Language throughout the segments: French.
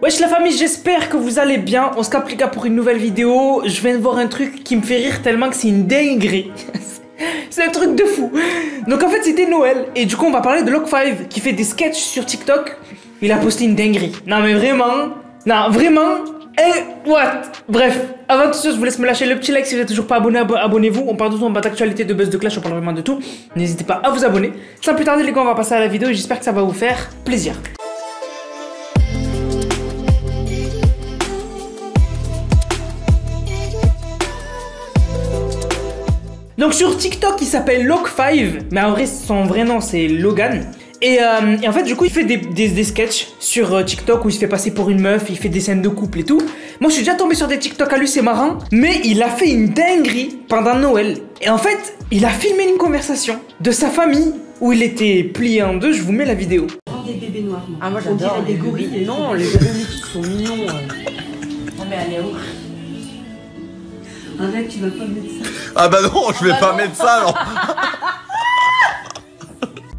Wesh la famille, j'espère que vous allez bien. On se capte les gars pour une nouvelle vidéo. Je viens de voir un truc qui me fait rire tellement que c'est une dinguerie. C'est un truc de fou. Donc en fait c'était Noël. Et du coup on va parler de Log5 qui fait des sketchs sur TikTok. Il a posté une dinguerie. Non mais vraiment. Non vraiment. Et what? Bref, avant toute chose, je vous laisse me lâcher le petit like si vous n'êtes toujours pas abonné, abonnez-vous. On parle de tout, on parle d'actualité, de buzz, de clash, on parle vraiment de tout. N'hésitez pas à vous abonner. Sans plus tarder les gars, on va passer à la vidéo et j'espère que ça va vous faire plaisir. Donc sur TikTok, il s'appelle Log5, mais en vrai son vrai nom c'est Logan. Et en fait du coup il fait des sketchs sur TikTok où il se fait passer pour une meuf, il fait des scènes de couple et tout. Moi je suis déjà tombé sur des TikTok à lui, c'est marrant. Mais il a fait une dinguerie pendant Noël. Et en fait il a filmé une conversation de sa famille où il était plié en deux, je vous mets la vidéo. Des bébés noirs. Ah moi j'adore des gorilles. Non, les bébés mythiques sont mignons. Ah mais allez où? Arrête, tu vas pas mettre ça. Ah bah non, je vais pas mettre ça, non.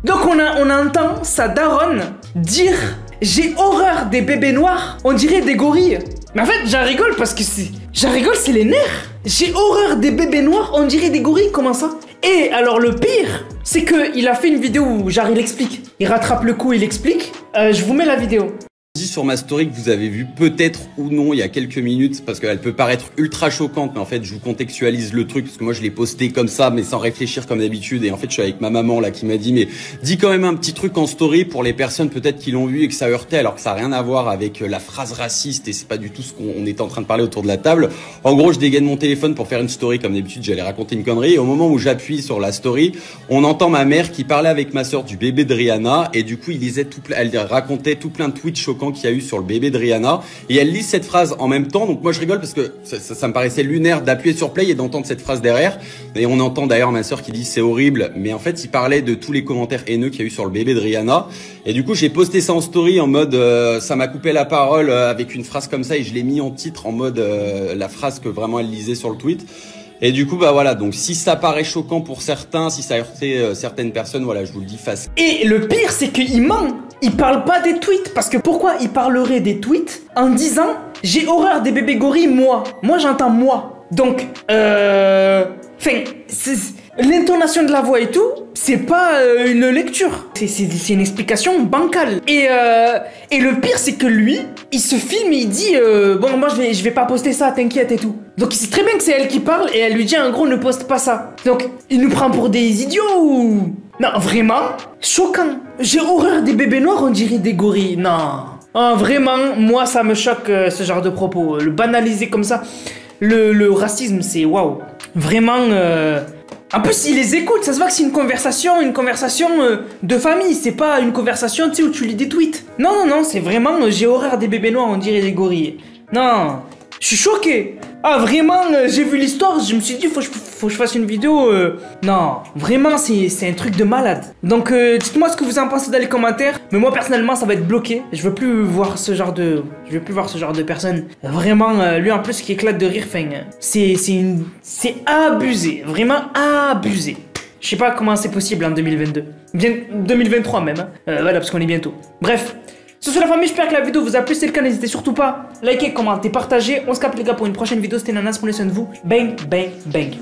Donc on entend sa daronne dire « J'ai horreur des bébés noirs, on dirait des gorilles ». Mais en fait j'en rigole parce que c'est les nerfs. J'ai horreur des bébés noirs, on dirait des gorilles, comment ça? Et alors le pire, c'est qu'il a fait une vidéo où genre il explique. Il rattrape le coup, il explique. Je vous mets la vidéo. Sur ma story que vous avez vu peut-être ou non il y a quelques minutes parce qu'elle peut paraître ultra choquante mais en fait je vous contextualise le truc parce que moi je l'ai posté comme ça mais sans réfléchir comme d'habitude et en fait je suis avec ma maman là qui m'a dit mais dis quand même un petit truc en story pour les personnes peut-être qui l'ont vu et que ça heurtait alors que ça n'a rien à voir avec la phrase raciste et c'est pas du tout ce qu'on était en train de parler autour de la table. En gros je dégaine mon téléphone pour faire une story comme d'habitude, j'allais raconter une connerie et au moment où j'appuie sur la story on entend ma mère qui parlait avec ma soeur du bébé de Rihanna et du coup elle racontait tout plein de tweets choquants qu'il y a eu sur le bébé de Rihanna et elle lit cette phrase en même temps donc moi je rigole parce que ça me paraissait lunaire d'appuyer sur play et d'entendre cette phrase derrière et on entend d'ailleurs ma soeur qui dit c'est horrible mais en fait il parlait de tous les commentaires haineux qu'il y a eu sur le bébé de Rihanna et du coup j'ai posté ça en story en mode ça m'a coupé la parole avec une phrase comme ça et je l'ai mis en titre en mode la phrase que vraiment elle lisait sur le tweet. Et du coup, bah voilà, donc si ça paraît choquant pour certains, si ça a heurté certaines personnes, voilà, je vous le dis face. Et le pire, c'est qu'il ment. Il parle pas des tweets. Parce que pourquoi il parlerait des tweets en disant « J'ai horreur des bébés gorilles, moi ». Moi, j'entends « moi ». Donc, enfin, l'intonation de la voix et tout, c'est pas une lecture. C'est une explication bancale. Et le pire, c'est que lui, il se filme et il dit bon, moi, je vais pas poster ça, t'inquiète et tout. Donc, il sait très bien que c'est elle qui parle et elle lui dit en gros, ne poste pas ça. Donc, il nous prend pour des idiots ou... Non, vraiment, choquant. J'ai horreur des bébés noirs, on dirait des gorilles. Non. Oh, vraiment, moi, ça me choque ce genre de propos. Le banaliser comme ça. Le racisme, c'est waouh. Vraiment... En plus, il les écoute, ça se voit que c'est une conversation de famille, c'est pas une conversation, tu sais, où tu lis des tweets. Non, non, non, c'est vraiment, j'ai horreur des bébés noirs, on dirait des gorilles. Non, je suis choqué. Ah, vraiment, j'ai vu l'histoire, je me suis dit, faut que je fasse une vidéo. Non, vraiment, c'est un truc de malade. Donc, dites-moi ce que vous en pensez dans les commentaires. Mais moi, personnellement, ça va être bloqué. Je veux plus voir ce genre de personnes. Vraiment, lui en plus qui éclate de rire, fin, c'est abusé, vraiment abusé. Je sais pas comment c'est possible en 2022. Bien 2023 même. Hein. Voilà, parce qu'on est bientôt. Bref. Sur ce la famille, j'espère que la vidéo vous a plu, si c'est le cas, n'hésitez surtout pas, likez, commentez, partagez. On se capte les gars pour une prochaine vidéo, c'était Nanas, prenez soin de vous. Bang, bang, bang.